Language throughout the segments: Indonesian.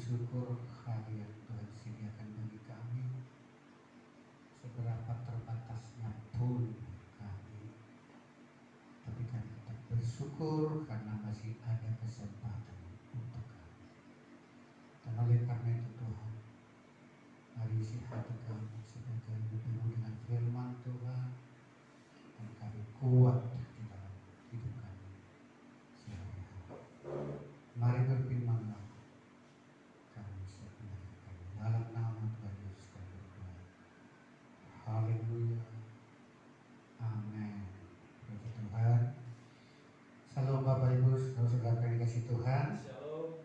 bersyukur hari yang Tuhan sediakan bagi kami. Seberapa terbatasnya pun kami, tapi kami tetap bersyukur karena masih ada kesempatan untuk kami. Dan oleh karena itu Tuhan, mari isi hati kami supaya kami bertemu dengan firman Tuhan dan kami kuat di dalam hidup kami sehari-hari. Mari berfirmanlah, kami siap mendengarkan. Dalam nama Tuhan Yesus kami berdoa. Haleluya. Amin. Puji Tuhan. Salam Bapak Ibu, saudara yang dikasih Tuhan. Shalom.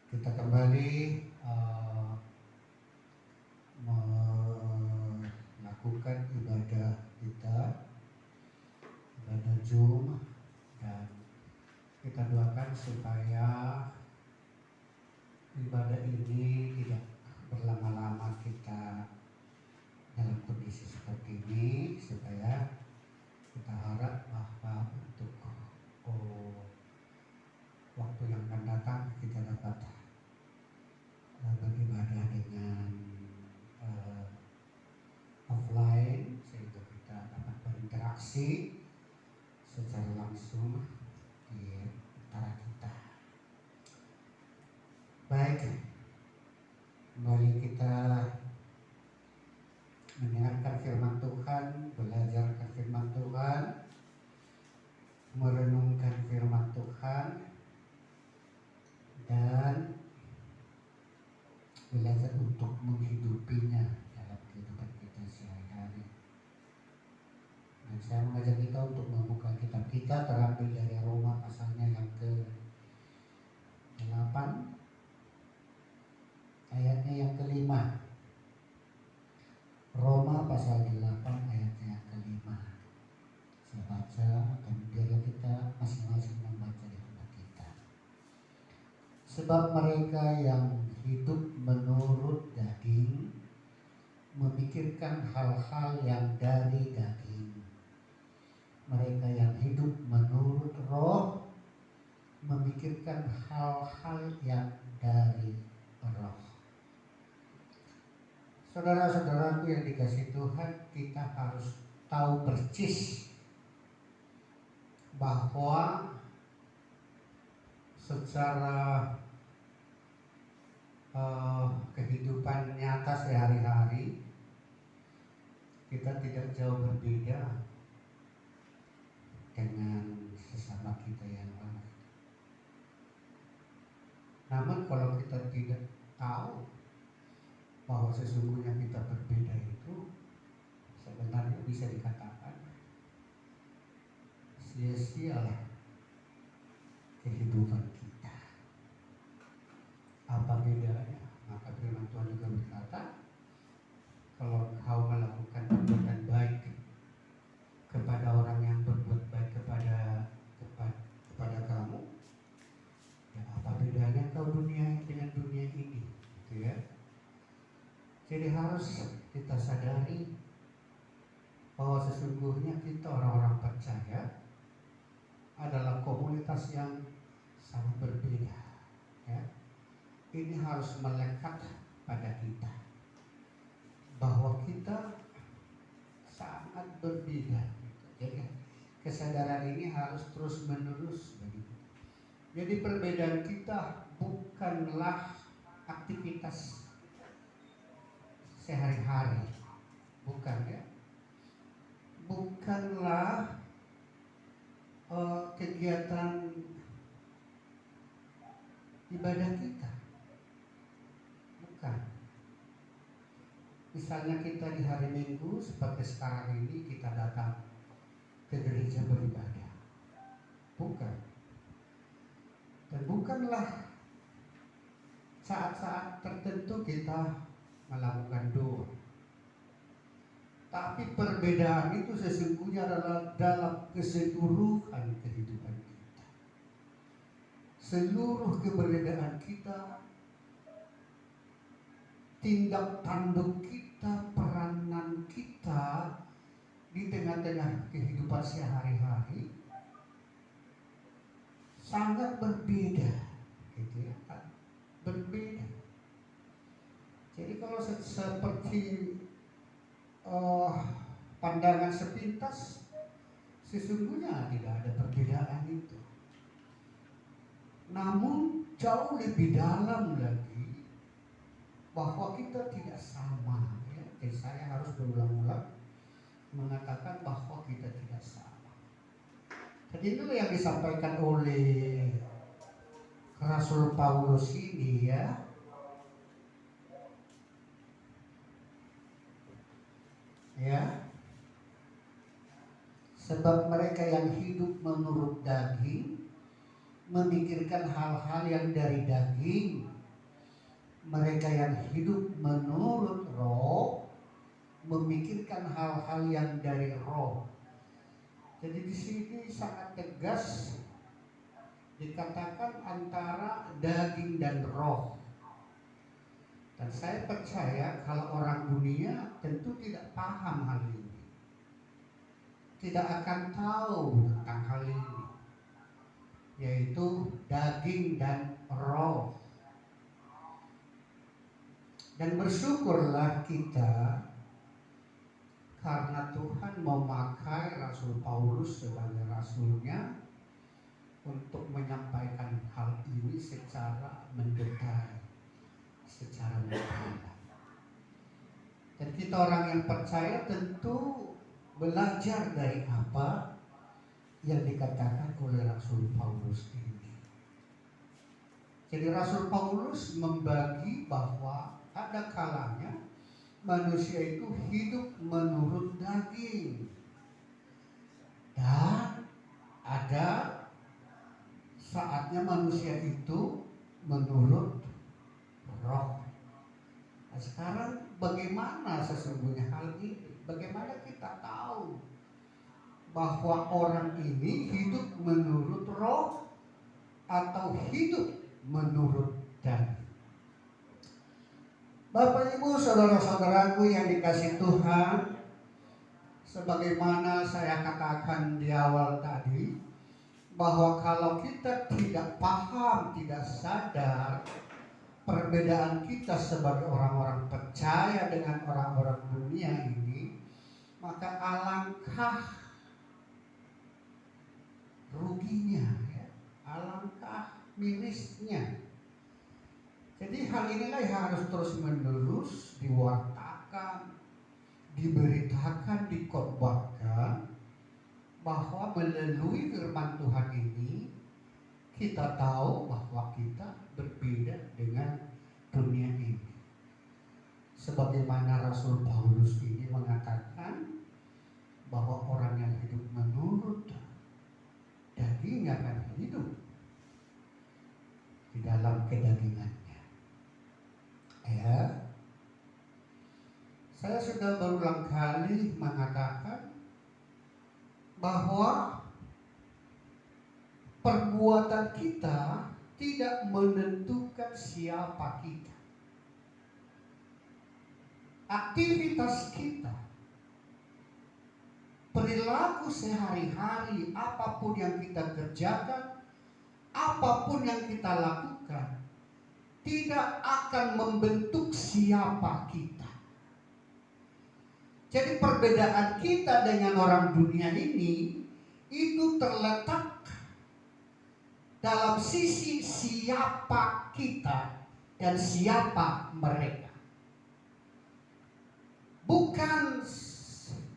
Kita kembali melakukan ibadah kita, ibadah Zoom, dan kita doakan supaya ibadah ini tidak berlama-lama kita dalam kondisi seperti ini, supaya kita harap bahwa untuk waktu yang akan datang kita dapat beribadah dengan offline, sehingga kita dapat berinteraksi secara langsung di antara kita. Baik, mari kita mendengarkan firman Tuhan, belajar firman Tuhan, merenungkan firman Tuhan, dan belajar untuk menghidupinya dalam kehidupan kita sehari-hari. Dan saya mengajak kita untuk membuka kitab kita, terambil dari Roma pasalnya yang ke-8, ayatnya yang ke-5. Roma pasal 8 ayatnya yang ke-5. Saya baca, kemudian kita masing-masing membaca di tempat kita. Sebab mereka yang hidup menurut daging memikirkan hal-hal yang dari daging. Mereka yang hidup menurut roh memikirkan hal-hal yang dari roh. Saudara-saudaraku yang dikasihi Tuhan, kita harus tahu persis bahwa secara kehidupan nyata sehari-hari kita tidak jauh berbeda dengan sesama kita yang lain. Namun kalau kita tidak tahu bahwa sesungguhnya kita berbeda itu, sebenarnya bisa dikatakan sia-sialah kehidupan kita. Apa bedanya? Maka firman Tuhan juga berkata, kalau kau melakukan perbuatan baik kepada orang yang berbuat baik kepada kamu, ya apa bedanya kau dunia dengan dunia ini, gitu ya. Jadi harus kita sadari bahwa sesungguhnya kita orang-orang percaya adalah komunitas yang sangat berbeda, ya. Ini harus melekat pada kita bahwa kita sangat berbeda. Jadi kesadaran ini harus terus menerus bagi kita. Jadi perbedaan kita bukanlah aktivitas sehari-hari, bukan, ya. Bukanlah kegiatan ibadah kita, bukan. Misalnya kita di hari Minggu seperti sekarang ini kita datang ke gereja beribadah, bukan. Dan bukanlah saat-saat tertentu kita melakukan doa. Tapi perbedaan itu sesungguhnya adalah dalam keseluruhan kehidupan kita. Seluruh keberadaan kita, tindak tanduk kita, peranan kita di tengah-tengah kehidupan sehari-hari sangat berbeda seperti pandangan sepintas, sesungguhnya tidak ada perbedaan itu. Namun jauh lebih dalam lagi bahwa kita tidak sama. Ya. Jadi saya harus berulang-ulang mengatakan bahwa kita tidak sama. Jadi itu yang disampaikan oleh Rasul Paulus ini ya. Ya. Sebab mereka yang hidup menurut daging memikirkan hal-hal yang dari daging. Mereka yang hidup menurut roh memikirkan hal-hal yang dari roh. Jadi di sini sangat tegas dikatakan antara daging dan roh. Dan saya percaya kalau orang dunia tentu tidak paham hal ini, tidak akan tahu tentang hal ini, yaitu daging dan roh. Dan bersyukurlah kita karena Tuhan memakai Rasul Paulus sebagai rasulnya untuk menyampaikan hal ini secara mendetail, secara mendalam. Dan kita orang yang percaya tentu belajar dari apa yang dikatakan oleh Rasul Paulus ini. Jadi Rasul Paulus membagi bahwa ada kalanya manusia itu hidup menurut daging dan ada saatnya manusia itu menurut roh. Nah, sekarang bagaimana sesungguhnya hal ini? Bagaimana kita tahu bahwa orang ini hidup menurut roh atau hidup menurut daging? Bapak Ibu saudara-saudaraku yang dikasihi Tuhan, sebagaimana saya katakan di awal tadi, bahwa kalau kita tidak paham, tidak sadar perbedaan kita sebagai orang-orang percaya dengan orang-orang dunia ini, maka alangkah ruginya, ya, alangkah mirisnya. Jadi hal inilah yang harus terus menerus diwartakan, diberitakan, dikhotbahkan, bahwa melalui firman Tuhan ini kita tahu bahwa kita berbeda dengan dunia ini. Sebagaimana Rasul Paulus ini mengatakan bahwa orang yang hidup menurut daging akan hidup di dalam kedagingan. Ya, saya sudah berulang kali mengatakan bahwa perbuatan kita tidak menentukan siapa kita. Aktivitas kita, perilaku sehari-hari, apapun yang kita kerjakan, apapun yang kita lakukan, tidak akan membentuk siapa kita. Jadi perbedaan kita dengan orang dunia ini itu terletak dalam sisi siapa kita dan siapa mereka. Bukan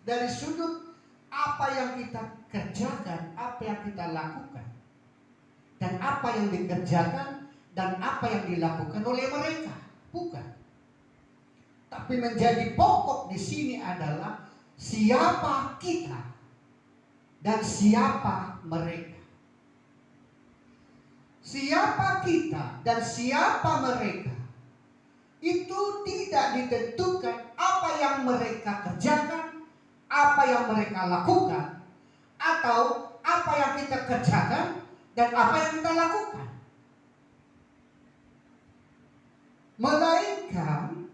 dari sudut apa yang kita kerjakan, apa yang kita lakukan, dan apa yang dikerjakan dan apa yang dilakukan oleh mereka, bukan. Tapi menjadi pokok di sini adalah siapa kita dan siapa mereka. Siapa kita dan siapa mereka itu tidak ditentukan apa yang mereka kerjakan, apa yang mereka lakukan, atau apa yang kita kerjakan dan apa yang kita lakukan. Melainkan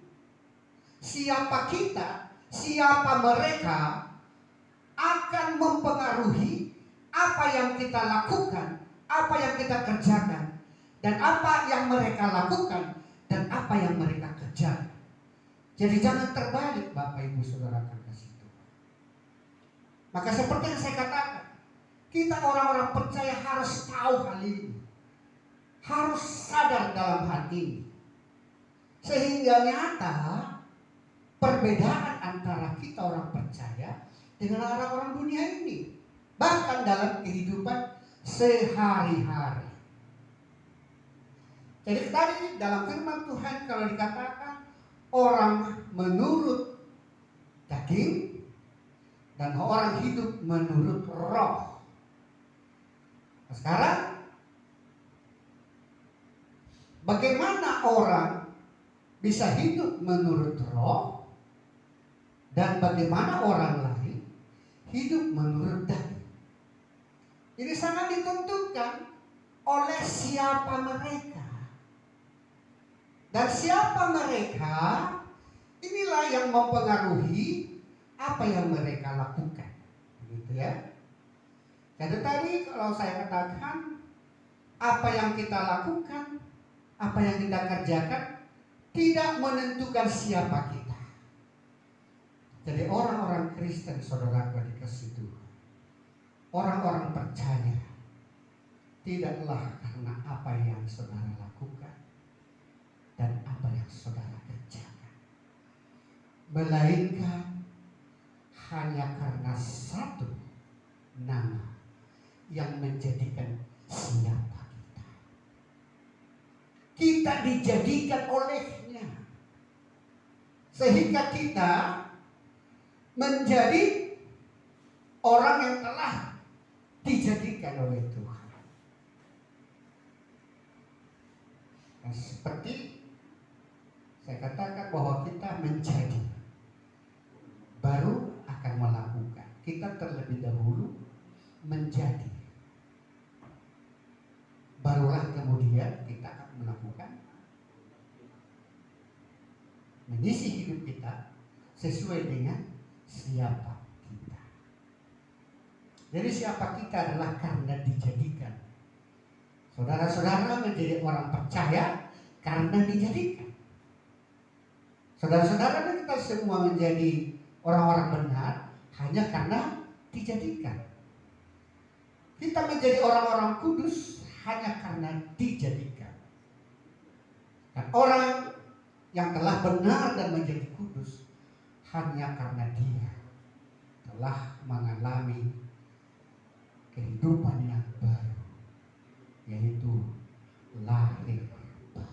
siapa kita, siapa mereka akan mempengaruhi apa yang kita lakukan, apa yang kita kerjakan, dan apa yang mereka lakukan dan apa yang mereka kerjakan. Jadi jangan terbalik Bapak Ibu Saudara kasih Tuhan. Maka seperti yang saya katakan, kita orang-orang percaya harus tahu hal ini. Harus sadar dalam hati. Sehingga nyata perbedaan antara kita orang percaya dengan orang-orang dunia ini. Bahkan dalam kehidupan sehari-hari. Jadi tadi dalam firman Tuhan kalau dikatakan orang menurut daging dan orang hidup menurut roh. Nah, sekarang bagaimana orang bisa hidup menurut roh dan bagaimana orang lain hidup menurut daging? Ini sangat ditentukan oleh siapa mereka. Dan siapa mereka, inilah yang mempengaruhi apa yang mereka lakukan. Begitu ya. Jadi tadi kalau saya katakan, apa yang kita lakukan, apa yang kita kerjakan, tidak menentukan siapa kita. Jadi orang-orang Kristen, saudara dikasih Tuhan, orang-orang percaya, tidaklah karena apa yang saudara lakukan dan apa yang saudara kerjakan, melainkan hanya karena satu nama yang menjadikan siapa kita. Kita dijadikan olehnya, sehingga kita menjadi orang yang telah dijadikan oleh Tuhan. Nah, seperti saya katakan bahwa kita menjadi, baru akan melakukan. Kita terlebih dahulu menjadi, barulah kemudian kita akan melakukan, mengisi hidup kita sesuai dengan siapa kita. Jadi siapa kita adalah karena dijadikan. Saudara-saudara menjadi orang percaya karena dijadikan. Saudara-saudara, kita semua menjadi orang-orang benar hanya karena dijadikan. Kita menjadi orang-orang kudus hanya karena dijadikan. Dan orang yang telah benar dan menjadi kudus hanya karena dia telah mengalami kehidupan yang baru, yaitu lahir baru.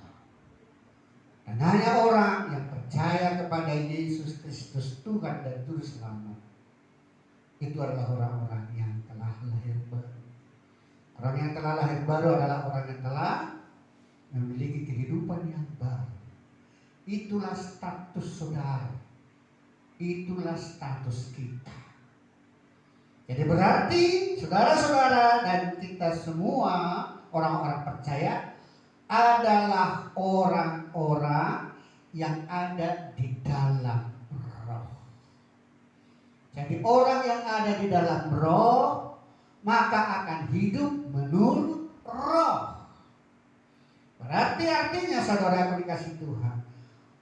Dan hanya orang yang percaya kepada Yesus Kristus Tuhan dan Juru Selamat, itu adalah orang-orang yang telah lahir baru. Orang yang telah lahir baru adalah orang yang telah memiliki kehidupan yang baru. Itulah status saudara. Itulah status kita. Jadi berarti saudara-saudara dan kita semua orang-orang percaya adalah orang-orang yang ada di dalam roh. Jadi orang yang ada di dalam roh maka akan hidup menurut roh. Berarti artinya saudara yang dikasih Tuhan,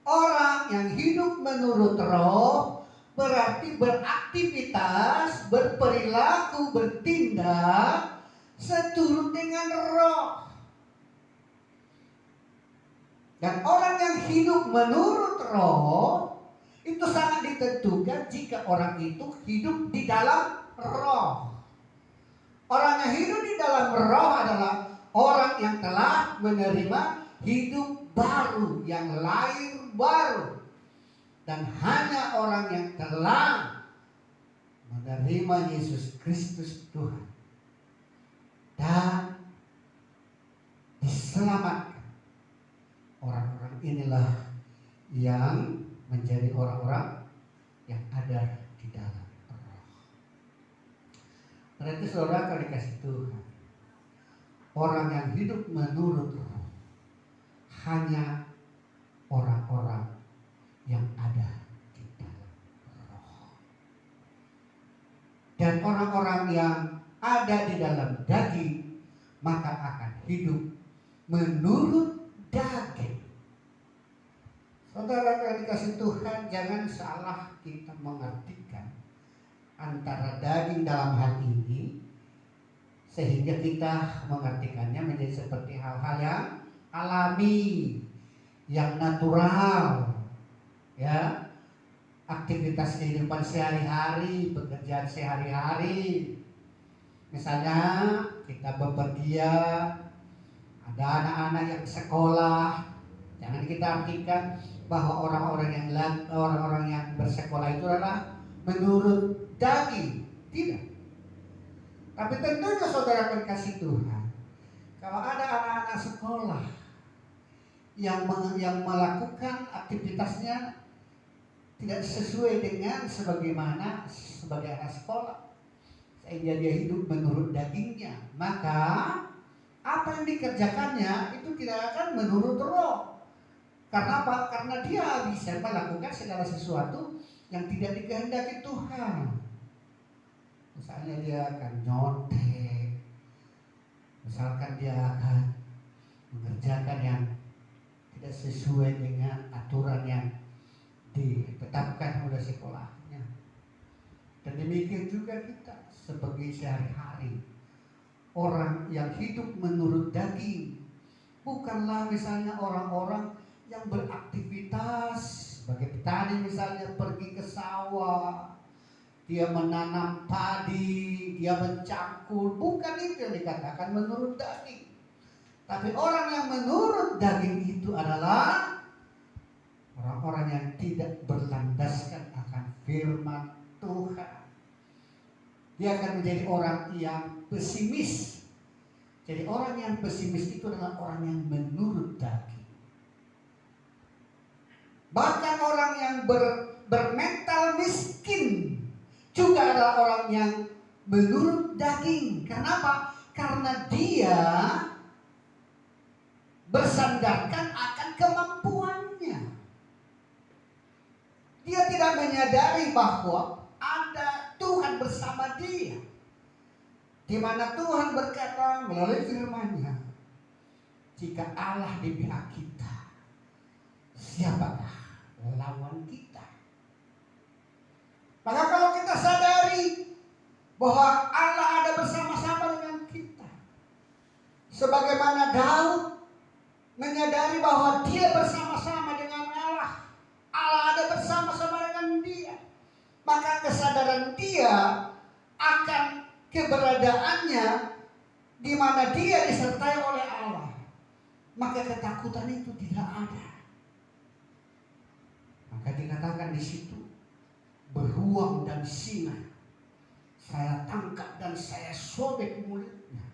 orang yang hidup menurut roh berarti beraktivitas, berperilaku, bertindak seturut dengan roh. Dan orang yang hidup menurut roh itu sangat ditentukan jika orang itu hidup di dalam roh. Orang yang hidup di dalam roh adalah orang yang telah menerima hidup baru, yang lahir baru. Dan hanya orang yang telah menerima Yesus Kristus Tuhan dan diselamatkan, orang-orang inilah yang menjadi orang-orang yang ada di dalam roh. Berarti saudara kalau dikasih Tuhan, orang yang hidup menurut roh hanya orang-orang yang ada di dalam roh. Dan orang-orang yang ada di dalam daging maka akan hidup menurut daging. Saudara yang dikasih Tuhan, jangan salah kita mengartikan antara daging dalam hal ini, sehingga kita mengartikannya menjadi seperti hal-hal yang alami, yang natural, ya, aktivitas kehidupan sehari-hari, pekerjaan sehari-hari. Misalnya kita bepergian, ada anak-anak yang sekolah, jangan kita artikan bahwa orang-orang yang bersekolah itu adalah menurut daging, tidak. Tapi tentunya saudara berkasih Tuhan, kalau ada anak-anak sekolah yang melakukan aktivitasnya tidak sesuai dengan sebagaimana sebagai anak sekolah, sehingga dia hidup menurut dagingnya, maka apa yang dikerjakannya itu tidak akan menurut roh. Karena apa? Karena dia bisa melakukan segala sesuatu yang tidak dikehendaki Tuhan. Misalnya dia akan nyontek, misalkan dia akan mengerjakan yang tidak sesuai dengan aturan yang ditetapkan oleh sekolahnya. Dan demikian juga kita sebagai sehari-hari, orang yang hidup menurut daging bukanlah misalnya orang-orang yang beraktivitas sebagai petani, misalnya pergi ke sawah, dia menanam padi, dia mencangkul. Bukan itu yang dikatakan menurut daging. Tapi orang yang menurut daging itu adalah orang-orang yang tidak berlandaskan akan firman Tuhan. Dia akan menjadi orang yang pesimis. Jadi orang yang pesimis itu adalah orang yang menurut daging. Bahkan orang yang bermental miskin juga adalah orang yang menurut daging. Kenapa? Karena dia bersandarkan akan kemampuannya. Dia tidak menyadari bahwa ada Tuhan bersama dia, di mana Tuhan berkata melalui firman-Nya, jika Allah di pihak kita, siapakah lawan kita? Maka kalau kita sadari bahwa Allah ada bersama-sama dengan kita, sebagaimana Daud menyadari bahwa dia bersama-sama dengan Allah, Allah ada bersama-sama dengan dia, maka kesadaran dia akan keberadaannya di mana dia disertai oleh Allah, maka ketakutan itu tidak ada. Maka dikatakan di situ, beruang dan singa saya tangkap dan saya sobek mulutnya.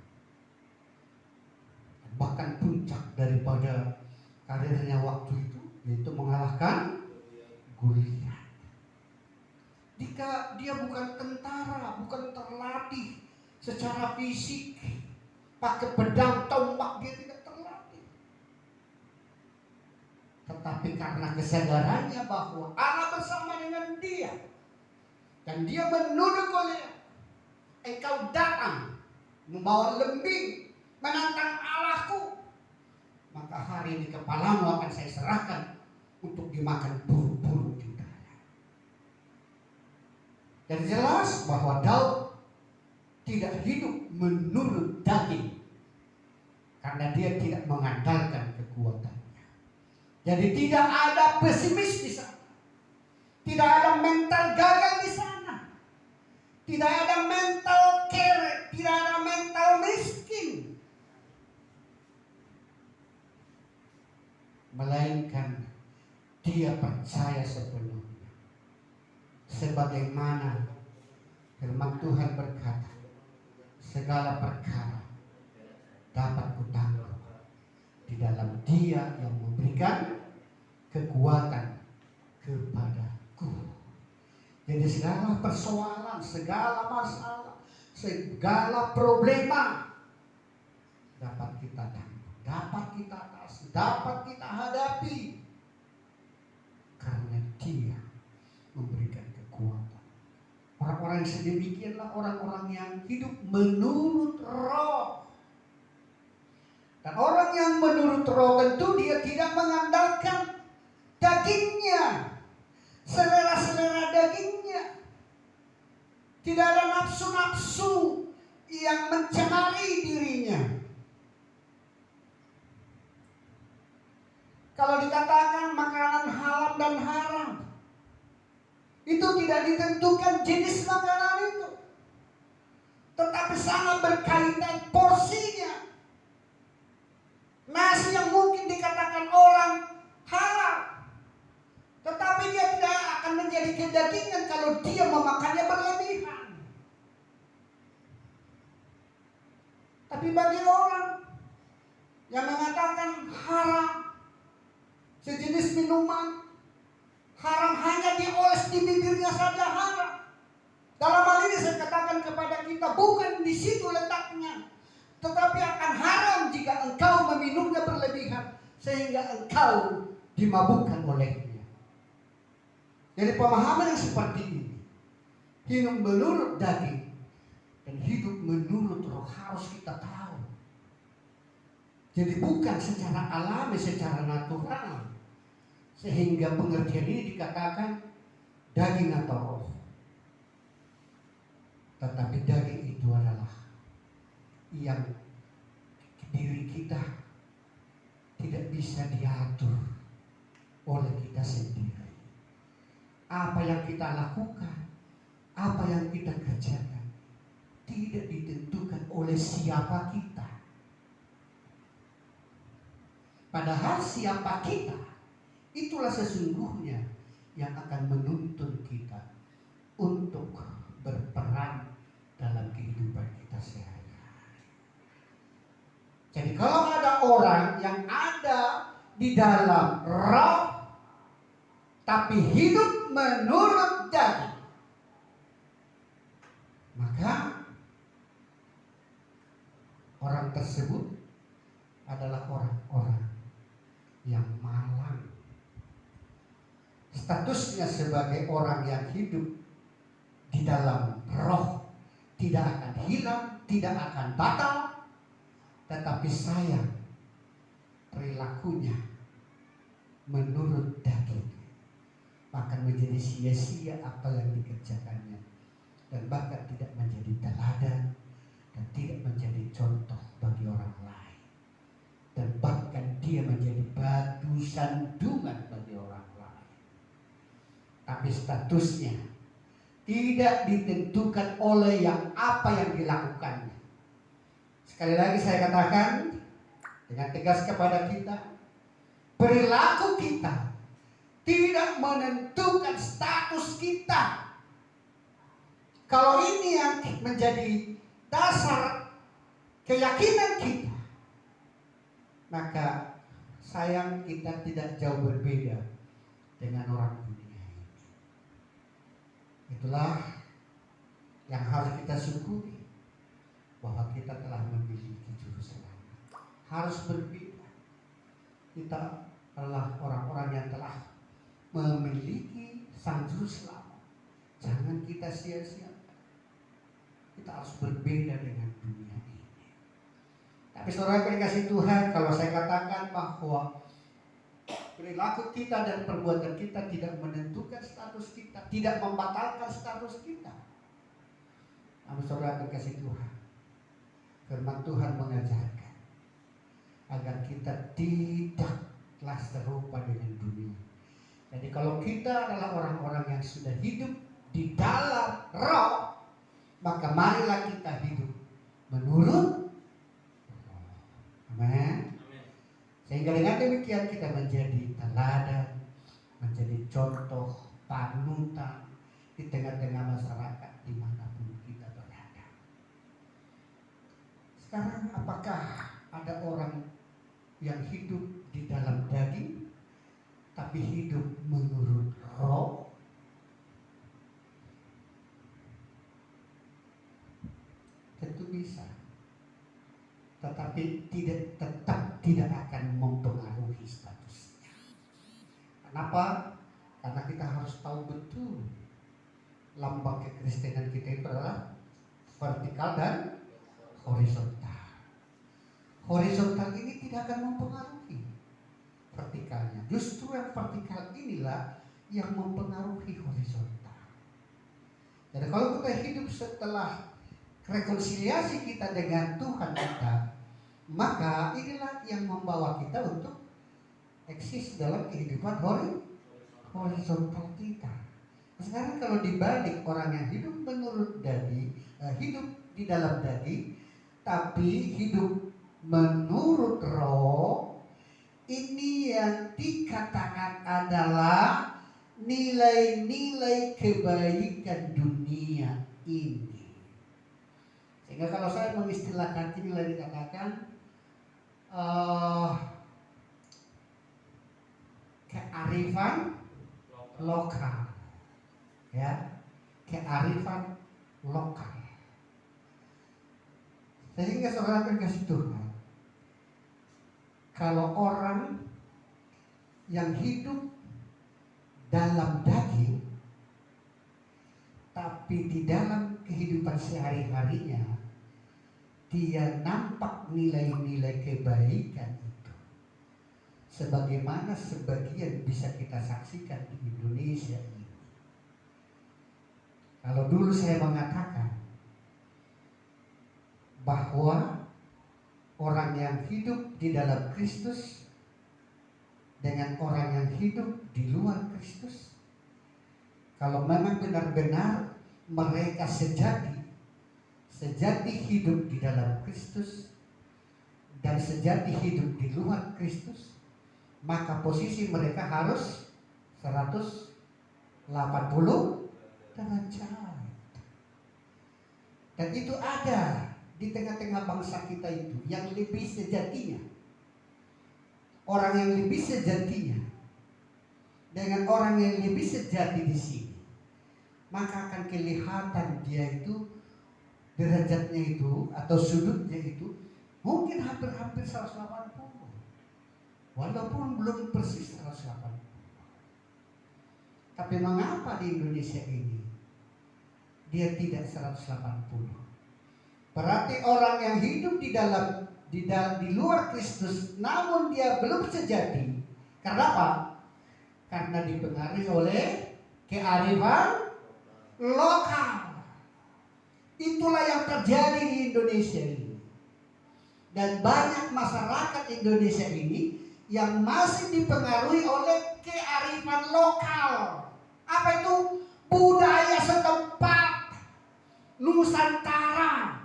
Bahkan puncak daripada karirnya waktu itu yaitu mengalahkan Goliat. Jika dia bukan tentara, bukan terlatih secara fisik, pakai pedang, tombak, dia tidak terlatih. Tetapi karena kesadarannya bahwa Allah bersama dengan dia, dan dia menuduh Goliat, engkau datang membawa lembing menantang Allahku, maka hari ini kepalamu akan saya serahkan untuk dimakan burung-burung di udara. Dan jelas bahwa Daud tidak hidup menurut daging, karena dia tidak mengandalkan kekuatannya. Jadi tidak ada pesimis di sana, tidak ada mental gagal di sana, tidak ada mental kere, tidak ada mental miskin, melainkan dia percaya sepenuhnya. Sebagaimana firman Tuhan berkata, segala perkara dapat kutanggung di dalam Dia yang memberikan kekuatan kepadaku. Jadi segala persoalan, segala masalah, segala problema dapat kita tanggung, dapat kita atasi, dapat kita hadapi, karena Dia memberikan kekuatan. Orang-orang yang sedemikianlah orang-orang yang hidup menurut roh. Dan orang yang menurut roh tentu dia tidak mengandalkan daging. Kalau dikatakan makanan halal dan haram, itu tidak ditentukan jenis makanan itu, tetapi sangat berkaitan porsinya. Nasi yang mungkin dikatakan orang halal, tetapi dia tidak akan menjadi kedagingan kalau dia memakannya berlebihan. Tapi bagi orang yang mengatakan haram, sejenis minuman haram hanya dioles di bibirnya saja haram. Dalam hal ini saya katakan kepada kita, bukan di situ letaknya, tetapi akan haram jika engkau meminumnya berlebihan sehingga engkau dimabukkan olehnya. Jadi pemahaman yang seperti ini, hidup menurut daging dan hidup menurut roh harus kita tahu. Jadi bukan secara alami, secara natural, sehingga pengertian ini dikatakan daging atau roh. Tetapi daging itu adalah yang diri kita tidak bisa diatur oleh kita sendiri. Apa yang kita lakukan, apa yang kita kerjakan, tidak ditentukan oleh siapa kita. Padahal siapa kita, itulah sesungguhnya yang akan menuntun kita untuk berperan dalam kehidupan kita sehari-hari. Jadi kalau ada orang yang ada di dalam roh tapi hidup menurut daging, maka orang tersebut adalah orang-orang yang malang. Statusnya sebagai orang yang hidup di dalam roh tidak akan hilang, tidak akan batal, tetapi sayang perilakunya menurut daging, akan menjadi sia-sia apa yang dikerjakannya, dan bahkan tidak menjadi teladan dan tidak menjadi contoh bagi orang lain, dan bahkan dia menjadi batu sandungan bagi orang lain. Tapi statusnya tidak ditentukan oleh yang apa yang dilakukannya. Sekali lagi saya katakan dengan tegas kepada kita, perilaku kita tidak menentukan status kita. Kalau ini yang menjadi dasar keyakinan kita, maka sayang kita tidak jauh berbeda dengan orang dunia ini. Itulah yang harus kita syukuri, bahwa kita telah memiliki juru selamat. Harus berbeda. Kita adalah orang-orang yang telah memiliki sang juru selamat. Jangan kita sia-siakan. Kita harus berbeda dengan dunia ini. Tapi saudara yang dikasih Tuhan, kalau saya katakan bahwa perilaku kita dan perbuatan kita tidak menentukan status kita, tidak membatalkan status kita. Namun saudara dikasih Tuhan, firman Tuhan mengajarkan agar kita tidaklah serupa dengan dunia. Jadi kalau kita adalah orang-orang yang sudah hidup di dalam roh, maka marilah kita hidup menurut roh. Amin. Sehingga dengan demikian kita menjadi teladan, menjadi contoh, panutan di tengah-tengah masyarakat dimanapun kita berada. Sekarang apakah ada orang yang hidup di dalam daging tapi hidup menurut roh? Tentu bisa, tetapi tetap tidak akan mempengaruhi statusnya. Kenapa? Karena kita harus tahu betul lambang kekristenan kita itu adalah vertikal dan horizontal. Horizontal ini tidak akan mempengaruhi vertikalnya. Justru yang vertikal inilah yang mempengaruhi horizontal. Jadi kalau kita hidup setelah rekonsiliasi kita dengan Tuhan kita, maka inilah yang membawa kita untuk eksis dalam kehidupan horizontal kita. Sekarang kalau dibalik orang yang hidup menurut daging, hidup di dalam daging, tapi hidup menurut roh, ini yang dikatakan adalah nilai-nilai kebaikan dunia ini. Sehingga kalau saya mengistilahkan inilah dikatakan kearifan lokal, ya, kearifan lokal. Sehingga saudara kasih Tuhan, kalau orang yang hidup dalam daging, tapi di dalam kehidupan sehari-harinya dia nampak nilai-nilai kebaikan itu, sebagaimana sebagian bisa kita saksikan di Indonesia ini. Kalau dulu saya mengatakan bahwa orang yang hidup di dalam Kristus dengan orang yang hidup di luar Kristus, kalau memang benar-benar mereka sejati hidup di dalam Kristus dan sejati hidup di luar Kristus, maka posisi mereka harus 180 derajat. Dan itu ada di tengah-tengah bangsa kita itu yang lebih sejatinya. Orang yang lebih sejatinya dengan orang yang lebih sejati di sini, maka akan kelihatan dia itu derajatnya itu atau sudutnya itu mungkin hampir-hampir 180, walaupun belum persis 180. Tapi mengapa di Indonesia ini dia tidak 180? Berarti orang yang hidup di luar Kristus namun dia belum sejati. Karena apa? Karena dipengaruhi oleh kearifan lokal. Itulah yang terjadi di Indonesia ini. Dan banyak masyarakat Indonesia ini yang masih dipengaruhi oleh kearifan lokal. Apa itu? Budaya setempat, Nusantara.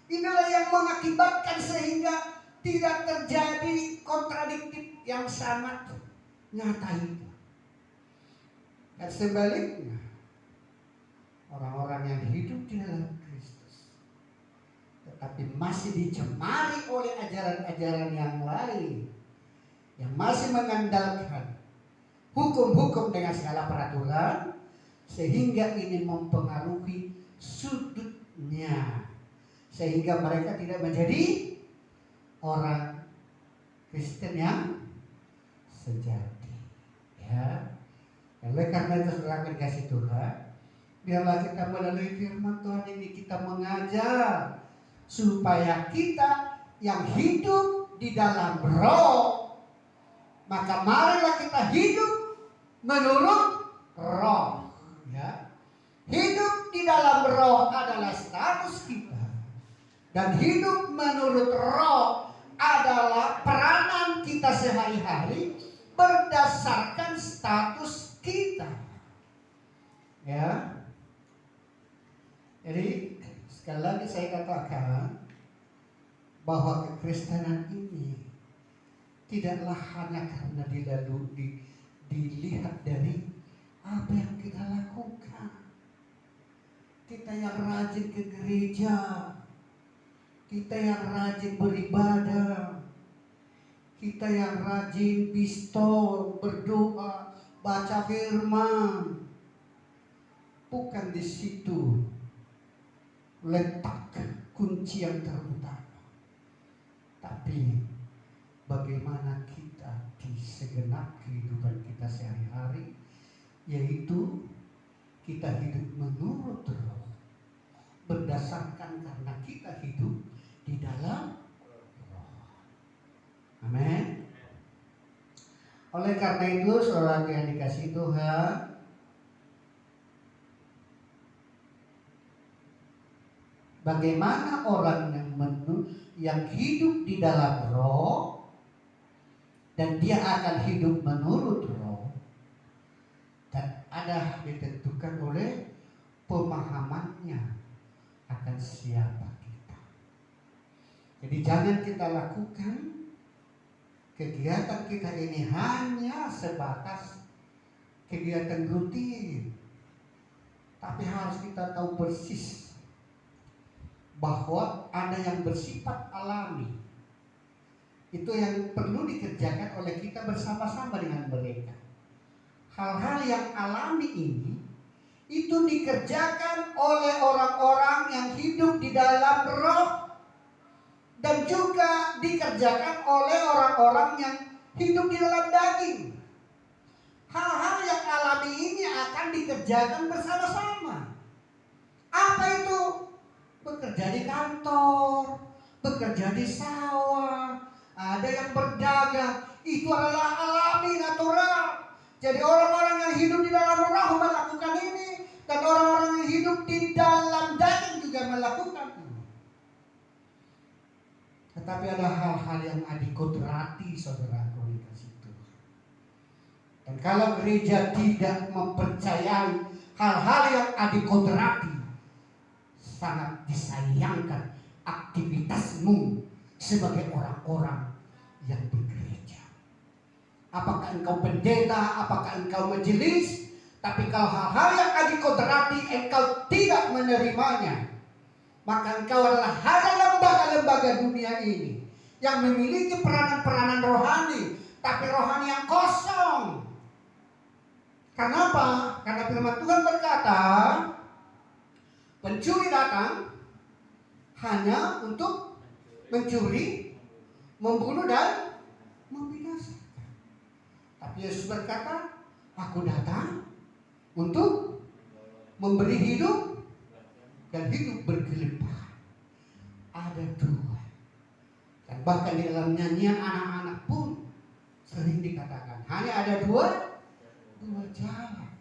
Inilah yang mengakibatkan sehingga tidak terjadi kontradiktif yang sangat nyata itu. Dan sebaliknya, orang-orang yang hidup di dalam Kristus tetapi masih dicemari oleh ajaran-ajaran yang lain, yang masih mengandalkan hukum-hukum dengan segala peraturan, sehingga ini mempengaruhi sudutnya, sehingga mereka tidak menjadi orang Kristen yang sejati. Ya, oleh karena itu saudara kasih Tuhan, biarlah kita melalui firman Tuhan ini kita mengajar supaya kita yang hidup di dalam roh, maka marilah kita hidup menurut roh. Ya. Hidup di dalam roh adalah status kita, dan hidup menurut roh adalah peranan kita sehari-hari berdasarkan status kita. Ya. Jadi sekali lagi saya katakan bahwa kekristenan ini tidaklah hanya karena dilihat dari apa yang kita lakukan. Kita yang rajin ke gereja, kita yang rajin beribadah, kita yang rajin pistol, berdoa, baca firman. Bukan di situ letak kunci yang terutama, tapi bagaimana kita di segenap kehidupan kita sehari-hari, yaitu kita hidup menurut roh, berdasarkan karena kita hidup di dalam roh. Amin. Oleh karena itu, saudara yang dikasihi Tuhan, bagaimana orang yang hidup di dalam roh dan dia akan hidup menurut roh, dan ada ditentukan oleh pemahamannya akan siapa kita. Jadi jangan kita lakukan kegiatan kita ini hanya sebatas kegiatan rutin, tapi harus kita tahu persis bahwa ada yang bersifat alami. Itu yang perlu dikerjakan oleh kita bersama-sama dengan mereka. Hal-hal yang alami ini itu dikerjakan oleh orang-orang yang hidup di dalam roh, dan juga dikerjakan oleh orang-orang yang hidup di dalam daging. Hal-hal yang alami ini akan dikerjakan bersama-sama. Apa itu? Bekerja di kantor, bekerja di sawah, ada yang berdagang. Itu adalah alami, natural. Jadi orang-orang yang hidup di dalam roh melakukan ini, dan orang-orang yang hidup di dalam daging juga melakukan ini. Tetapi ada hal-hal yang adikodrati, saudaraku dikasih Tuhan. Dan kalau gereja tidak mempercayai hal-hal yang adikodrati, sangat disayangkan aktivitasmu sebagai orang-orang yang begereja. Apakah engkau pendeta, apakah engkau majelis, tapi kalau hal-hal yang adikodrati engkau tidak menerimanya, maka engkau adalah hanya lembaga-lembaga dunia ini yang memiliki peranan-peranan rohani, tapi rohani yang kosong. Kenapa? Karena firman Tuhan berkata, pencuri datang hanya untuk mencuri, membunuh, dan membinasakan. Tapi Yesus berkata, aku datang untuk memberi hidup dan hidup berkelimpahan. Ada dua. Dan bahkan di dalam nyanyian anak-anak pun sering dikatakan hanya ada dua jalan.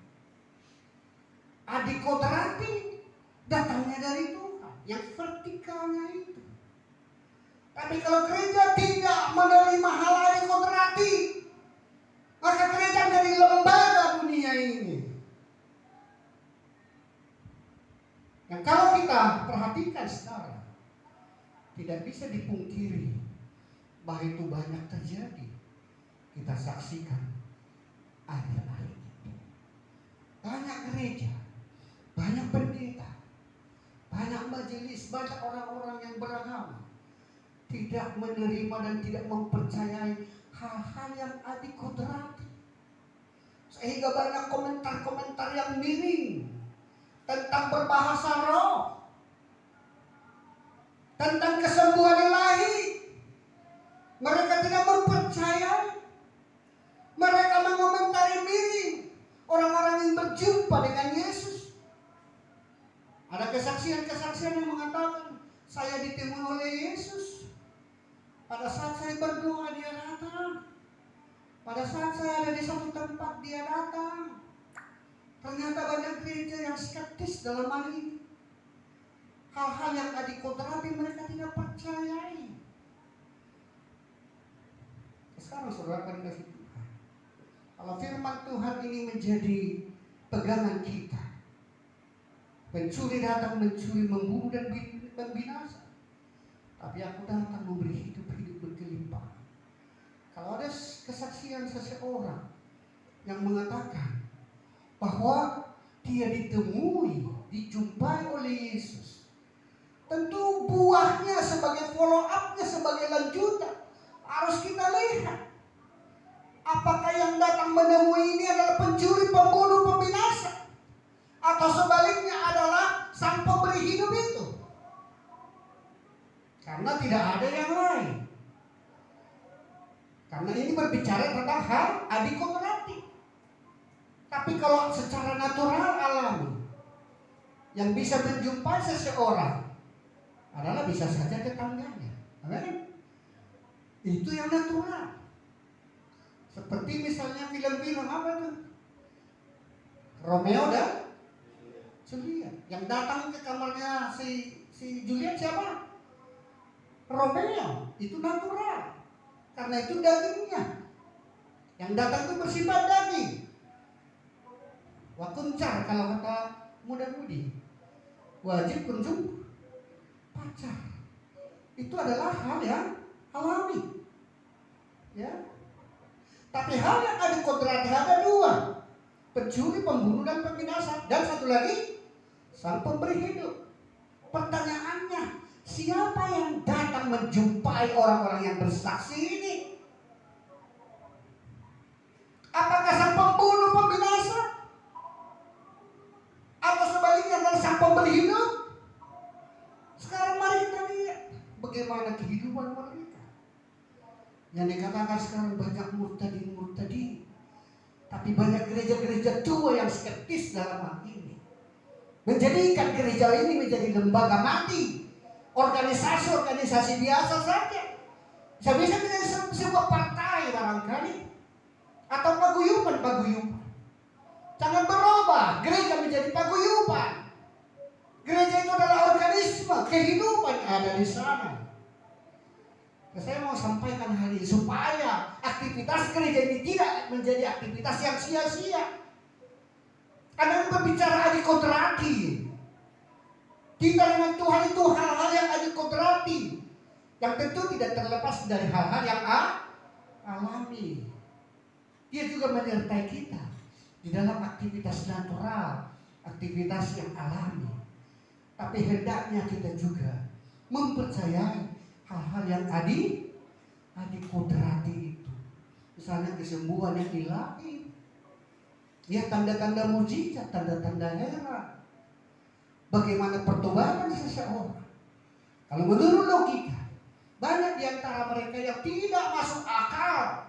Adikodrati datangnya dari Tuhan, yang vertikalnya itu. Tapi kalau gereja tidak menerima hal adikodrati, maka gereja menjadi lembaga dunia ini. Yang kalau kita perhatikan sekarang, tidak bisa dipungkiri bahwa itu banyak terjadi. Kita saksikan akhir-akhir ini. Banyak gereja, banyak pendeta, banyak majelis, banyak orang-orang yang beragama tidak menerima dan tidak mempercayai hal-hal yang adikodrati. Sehingga banyak komentar-komentar yang miring tentang berbahasa roh, tentang kesembuhan ilahi. Mereka tidak mempercayai. Mereka mengomentari miring orang-orang yang berjumpa dengan Yesus. Ada kesaksian-kesaksian yang mengatakan, saya ditemui oleh Yesus. Pada saat saya berdoa, dia datang. Pada saat saya ada di satu tempat, dia datang. Ternyata banyak gereja yang skeptis dalam hal ini. Hal-hal yang adikodrati mereka tidak percayai. Sekarang saudara akan kasih Tuhan, kalau firman Tuhan ini menjadi pegangan kita, pencuri datang mencuri, membunuh, dan binasa. Tapi aku datang memberi hidup berkelimpahan. Kalau ada kesaksian seseorang yang mengatakan bahwa dia ditemui, dijumpai oleh Yesus, tentu buahnya sebagai follow up-nya, sebagai lanjutan, harus kita lihat. Apakah yang datang menemui ini adalah pencuri, pembunuh, pembinasa, atau sebaliknya adalah sang pemberi hidup itu? Karena tidak ada yang lain. Karena ini berbicara tentang hal adikodrati. Tapi kalau secara natural alami, yang bisa menjumpai seseorang adalah bisa saja tetangganya. Amin. Itu yang natural. Seperti misalnya film-film apa tuh? Romeo dan Juliet. Yang datang ke kamarnya si Juliet siapa? Romeo. Itu natural. Karena itu dagingnya. Yang datang itu bersifat daging. Wakuncar kalau kata muda-mudi. Wajib kunjung pacar. Itu adalah hal yang alami. Ya. Tapi hal yang ada kodrati ada dua. Pencuri, pembunuh, dan pembinasa. Dan satu lagi, sang pemberi hidup. Pertanyaannya, siapa yang datang menjumpai orang-orang yang bersaksi ini? Apakah sang pembunuh, pembinasa? Atau sebaliknya dari sang pemberi hidup? Sekarang mari kita lihat bagaimana kehidupan mereka. Yang dikatakan sekarang banyak murtadin. Tapi banyak gereja-gereja tua yang skeptis dalam hal ini. Menjadikan gereja ini menjadi lembaga mati. Organisasi biasa saja. Bisa menjadi sebuah partai barangkali. Atau paguyuban. Jangan berubah. Gereja menjadi paguyuban. Gereja itu adalah organisme. Kehidupan ada di sana. Saya mau sampaikan hal ini supaya aktivitas gereja ini tidak menjadi aktivitas yang sia-sia. Karena berbicara adikodrati. Kita dengan Tuhan itu hal-hal yang adikodrati, yang tentu tidak terlepas dari hal-hal yang alami. Dia juga menyertai kita di dalam aktivitas natural, aktivitas yang alami. Tapi hendaknya kita juga mempercayai hal-hal yang adikodrati itu. Misalnya kesembuhan yang ilahi, ya tanda-tanda mujizat, tanda-tanda heran. Bagaimana pertobatan seseorang. Kalau menurut logika, banyak di antara mereka yang tidak masuk akal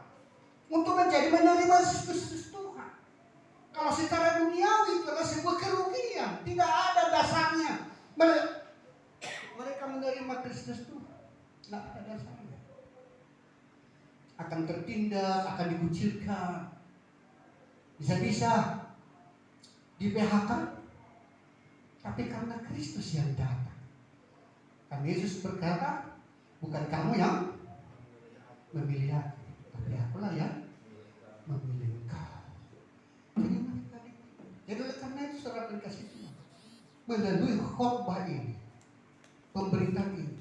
untuk menerima Kristus Tuhan. Kalau secara duniawi itu adalah sebuah kerugian, tidak ada dasarnya. Mereka menerima Kristus Tuhan, tidak ada dasarnya. Akan tertindas, akan dikucilkan, bisa-bisa di PHK. Tapi karena Kristus yang datang. Kan Yesus berkata, bukan kamu yang memilih aku, tapi akulah yang memilih engkau. Jadi oleh karena itu saudara kasih Tuhan, melalui khotbah ini, pemberitaan ini,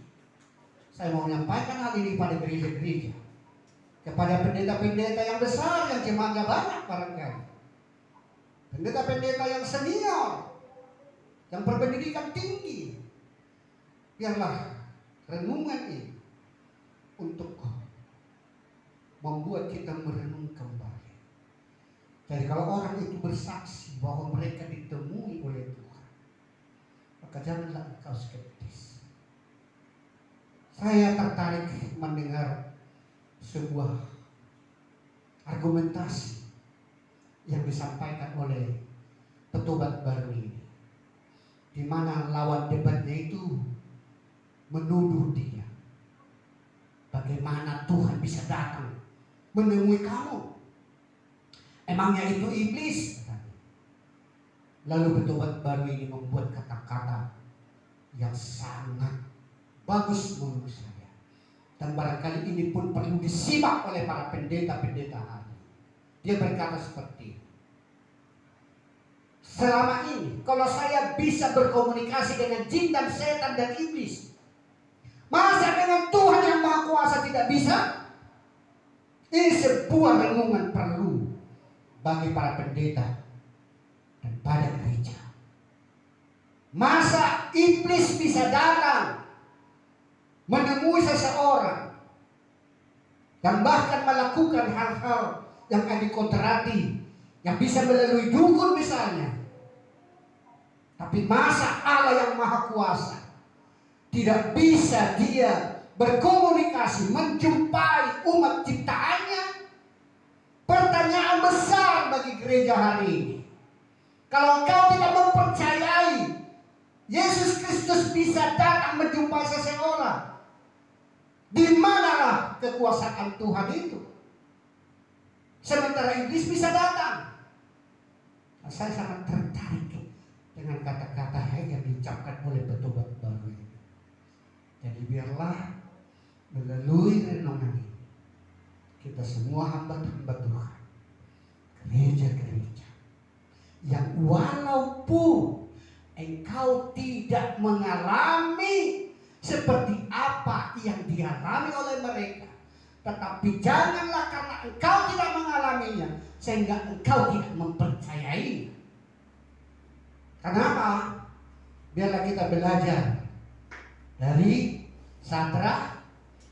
saya mau menyampaikan hal ini pada gereja-gereja, kepada pendeta-pendeta yang besar, yang jemaatnya banyak barangkali, pendeta-pendeta yang senior, yang berpendidikan tinggi. Biarlah renungan ini untuk membuat kita merenung kembali. Jadi kalau orang itu bersaksi bahwa mereka ditemui oleh Tuhan, maka janganlah engkau skeptis. Saya tertarik mendengar sebuah argumentasi yang disampaikan oleh Petobat baru ini, di mana lawan debatnya itu menuduh dia, bagaimana Tuhan bisa datang menemui kamu? Emangnya itu iblis? Lalu Petobat baru ini membuat kata-kata yang sangat bagus menurut saya, dan barangkali ini pun perlu disimak oleh para pendeta-pendeta hari. Dia berkata seperti ini: selama ini kalau saya bisa berkomunikasi dengan jin dan setan dan iblis, masa dengan Tuhan yang Maha Kuasa tidak bisa? Ini sebuah renungan perlu bagi para pendeta dan pada gereja. Masa iblis bisa datang menemui seseorang dan bahkan melakukan hal-hal yang adikodrati, yang bisa melalui dukun misalnya. Tapi masa Allah yang Maha Kuasa tidak bisa dia berkomunikasi, menjumpai umat ciptaannya? Pertanyaan besar bagi gereja hari ini. Kalau engkau tidak mempercayai Yesus Kristus bisa datang menjumpai seseorang, di manalah kekuasaan Tuhan itu? Sementara iblis bisa datang. Nah, saya sangat tertarik dengan kata-kata yang diucapkan oleh Petobat baru ini. Jadi biarlah melalui renungan ini kita semua hamba-hamba Tuhan, gereja-gereja yang walaupun engkau tidak mengalami seperti apa yang dialami oleh mereka, tetapi janganlah karena engkau tidak mengalaminya sehingga engkau tidak mempercayai. Kenapa? Biarlah kita belajar dari Sadrak,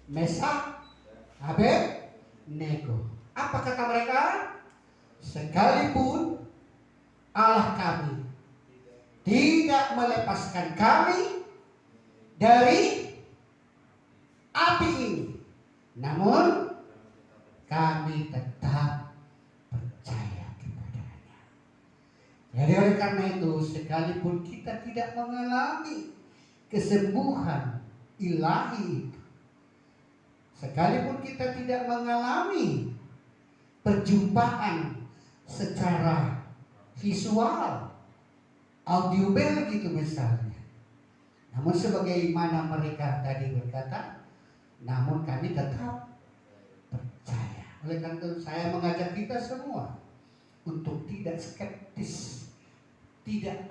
Mesak, Abednego. Apa kata mereka? Sekalipun Allah kami tidak melepaskan kami dari api ini, namun kami tetap percaya kepadanya. Jadi oleh karena itu, sekalipun kita tidak mengalami kesembuhan ilahi, sekalipun kita tidak mengalami perjumpaan secara visual, audiobel gitu misalnya, namun sebagaimana mereka tadi berkata, namun kami tetap percaya. Oleh karena itu saya mengajak kita semua untuk tidak skeptis, tidak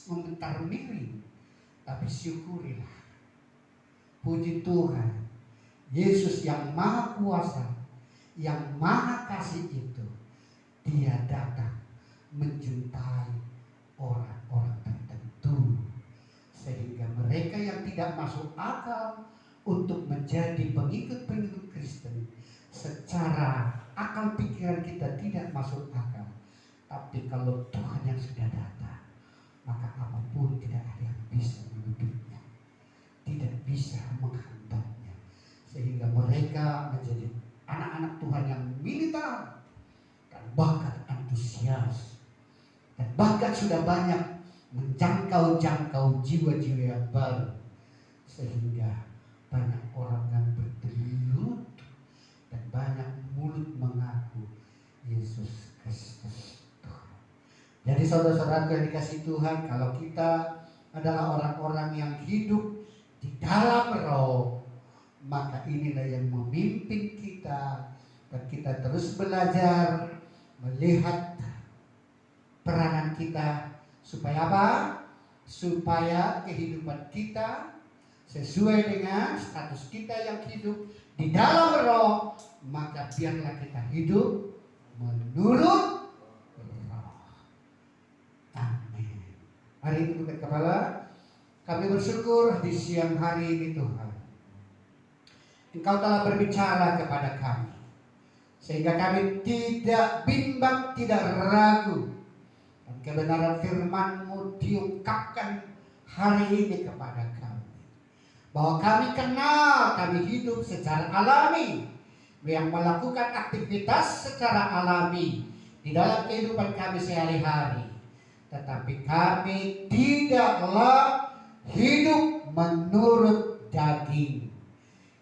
mementar miring, tapi syukurilah. Puji Tuhan, Yesus yang maha kuasa, yang maha kasih itu, dia datang menjumpai orang-orang tertentu, sehingga mereka yang tidak masuk akal untuk menjadi pengikut-pengikut Kristen, secara akal pikiran kita tidak masuk akal. Tapi kalau Tuhan yang sudah datang, maka apapun tidak ada yang bisa menutupnya, tidak bisa menghambatnya, sehingga mereka menjadi anak-anak Tuhan yang militan dan bahkan antusias, dan bahkan sudah banyak menjangkau jiwa-jiwa yang baru, sehingga banyak orang yang bergelut dan banyak mulut mengaku Yesus Kristus Tuhan. Jadi saudara-saudara yang dikasihi Tuhan, kalau kita adalah orang-orang yang hidup di dalam Roh, maka inilah yang memimpin kita, dan kita terus belajar melihat peranan kita supaya apa? Supaya kehidupan kita sesuai dengan status kita yang hidup di dalam Roh, maka biarlah kita hidup menurut Roh. Amin. Hari ini bukan kepala, kami bersyukur di siang hari ini Tuhan, Engkau telah berbicara kepada kami, sehingga kami tidak bimbang, tidak ragu, dan kebenaran firman-Mu diungkapkan hari ini kepada kami, bahwa kami kenal, kami hidup secara alami, yang melakukan aktivitas secara alami di dalam kehidupan kami sehari-hari, tetapi kami tidaklah hidup menurut daging,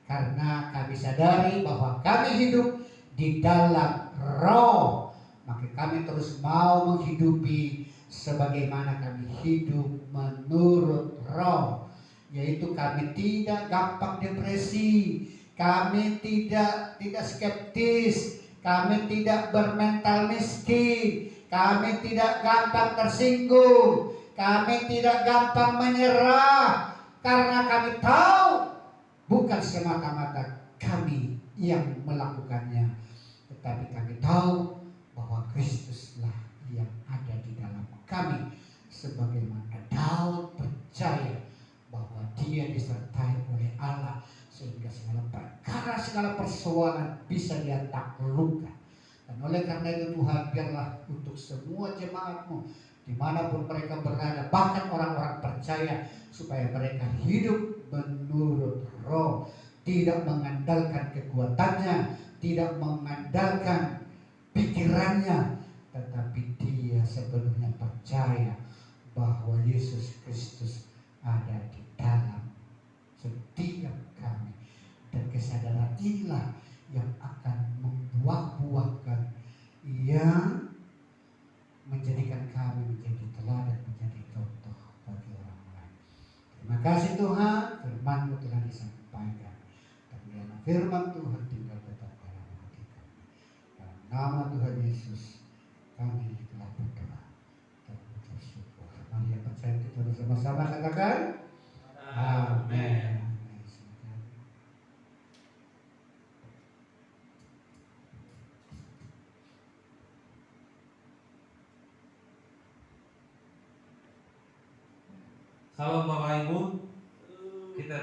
karena kami sadari bahwa kami hidup di dalam Roh, maka kami terus mau menghidupi sebagaimana kami hidup menurut Roh, yaitu kami tidak gampang depresi, kami tidak skeptis, kami tidak bermental miskin, kami tidak gampang tersinggung, kami tidak gampang menyerah, karena kami tahu bukan semata-mata kami yang melakukannya, tetapi kami tahu bahwa Kristuslah yang ada di dalam kami, sebagaimana Daud percaya bahwa dia disertai oleh Allah, sehingga segala perkara, segala persoalan bisa dia taklukkan. Dan oleh karena itu Tuhan, biarlah untuk semua jemaat-Mu dimanapun mereka berada, bahkan orang-orang percaya, supaya mereka hidup menurut Roh, tidak mengandalkan kekuatannya, tidak mengandalkan pikirannya, tetapi dia sepenuhnya percaya bahwa Yesus Kristus ada di dalam setiap kami, dan kesadaran inilah yang akan membuah-buahkan, yang menjadikan kami menjadi teladan, menjadi contoh bagi orang lain. Terima kasih Tuhan, firman-Mu telah disampaikan, biarlah firman Tuhan tinggal tetap dalam hati kami. Dalam nama Tuhan Yesus kami telah berdoa dan mengucap syukur. Mari yang percaya kita bersama-sama katakan amin. Salam Bapak Ibu, kita